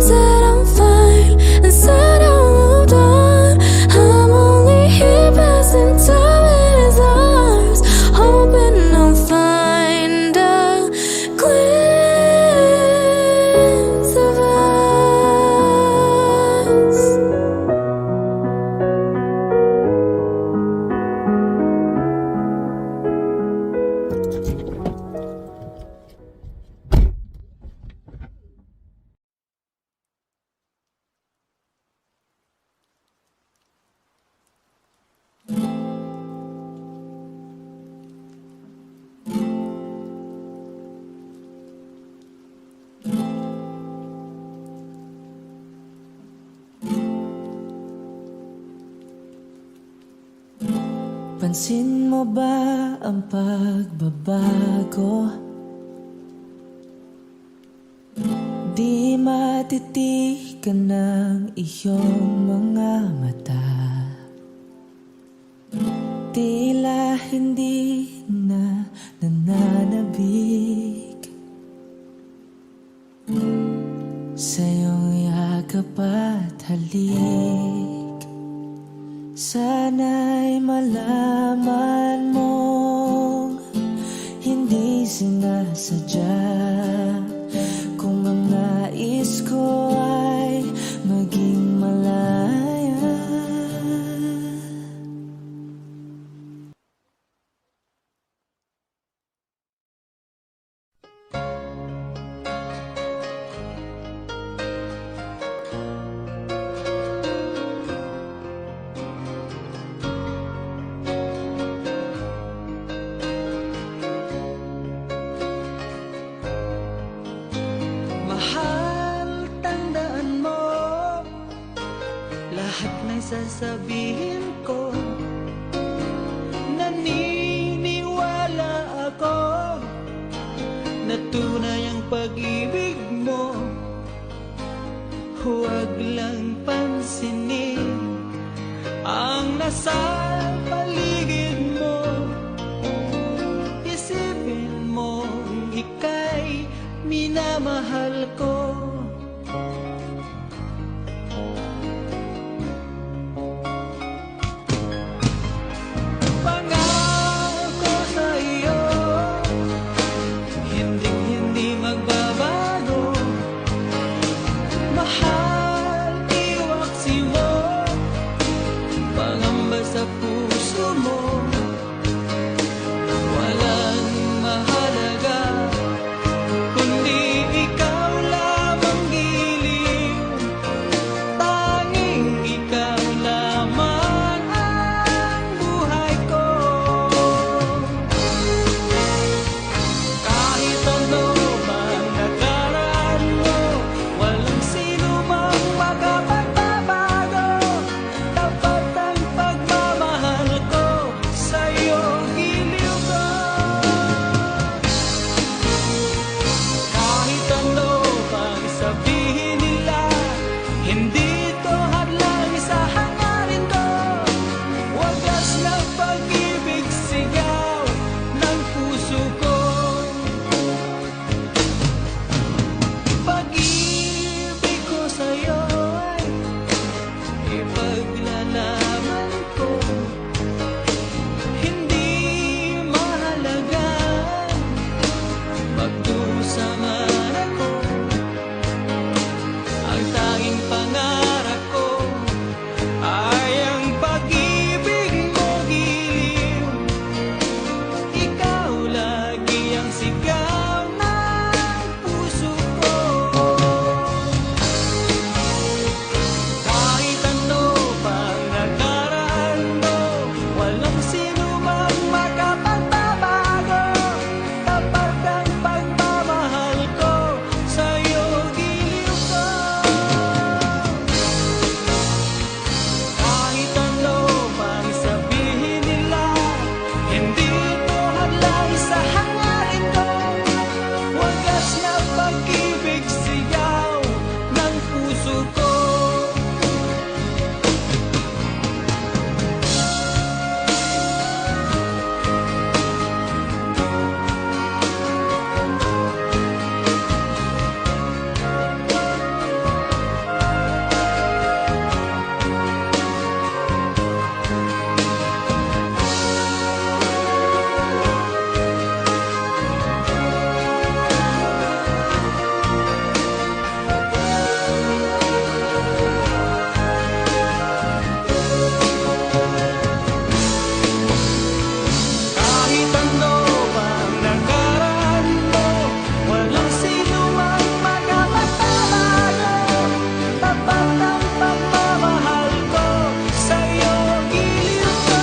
Said I'm fine, and said I moved on. I'm only here passing time in his arms, hoping I'll find a glimpse of us. Pansin mo ba ang pagbabago? Di matitigan ng iyong mga mata. Tila hindi na nananabik sa iyong yakap at halik. Sana'y malaman mong hindi sinasadya, kung ang nais ko ay maging malaya. Mahal, tandaan mo lahat ng sasabihin ko. Naniniwala ako na tunay ang pag-ibig mo. Huwag lang pansinin ang nasa paligid mo. Isipin mo ika'y minamahal ko. Pangako sa iyo, hindi magbabago. Mahal, iwaksi mo pangamba sa paglalaman ko. Hindi mahalaga magdusa man ako. Ang tanging pangarap ko ay ang pag-ibig mo giliw. Ikaw lagi ang sigaw ng puso ko. Kahit ano pang nakaraan mo, walang sino mang makapagbabago. Tapat ang pagmamahal ko, sa'yo giliw ko. Kahit ano pang sabihin nila, hindi ito hadlang sa hangarin ko. Wagas na pag-ibig sigaw ng puso ko. Kahit ano pang nakaraan mo, walang sino mang makapagbabago. Tapat ang pagmamahal ko, sa'yo giliw ko.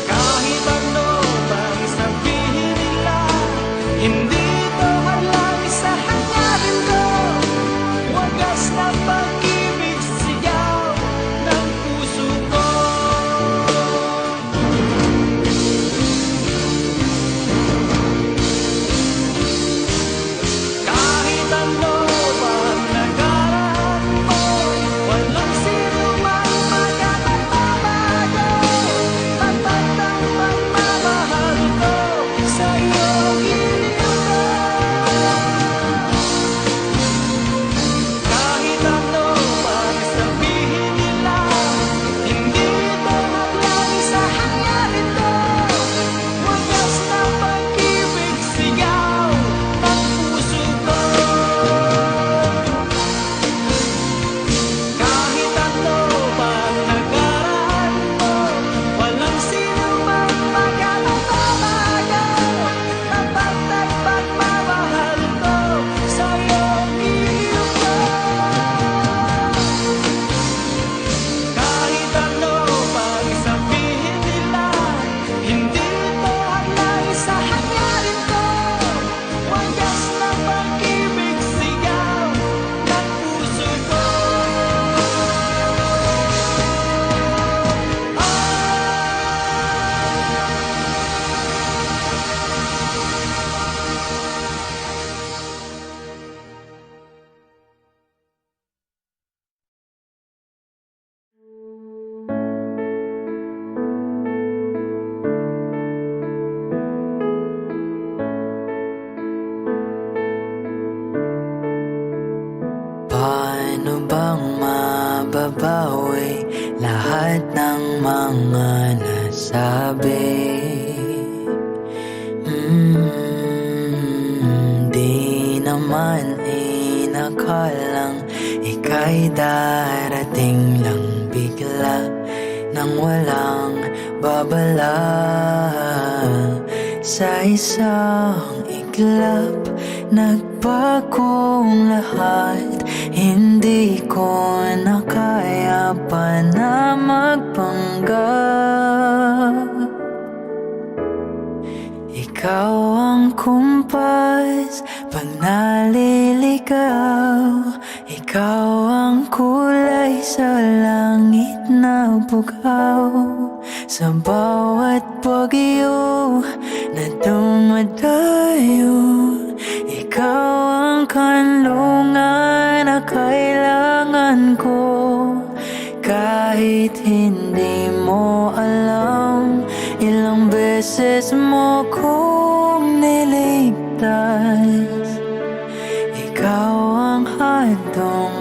Kahit ano pang sabihin nila, hindi ito hadlang sa hangarin ko. Wagas na pag-ibig sigaw ng puso ko. Kahit ano pang nakaraan mo, walang sino mang makapagbabago. Tapat ang pagmamahal ko, sa'yo giliw ko. Kahit ano pang sabihin nila, hindi ito hadlang sa hangarin ko. Wagas na pag-ibig sigaw ng puso ko. Kahit ano pang nakaraan mo, walang sino mang makapagbabago. Tapat ang pagmamahal ko, sa'yo giliw ko. Kahit ano pang sabihin nila, hindi ito hadlang sa hangarin ko. Wagas na pag-ibig sigaw ng puso ko. Paano bang mababawi lahat ng mga nasabi? Di naman inakalang ika'y darating lang bigla nang walang babala. Sa isang iglap, nagbagong lahat. Hindi ko na kaya pa na magpanggap. Ikaw ang kumpas pag naliligaw. Ikaw ang kulay sa langit na bugaw. Sa bawat bagyo na dumadayo, ikaw ang kanlungan na kailangan ko. Kahit hindi mo alam, ilang beses mo kong niligtas. Ikaw ang handong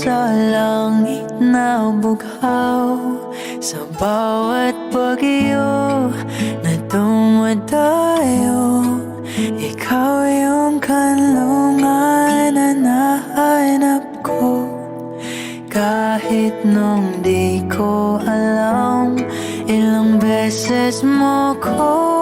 sa langit na bughaw. Sa bawat bagyo na dumadayo, ikaw yung kanlungan na nahanap ko. Kahit nung di ko alam, ilang beses mo ko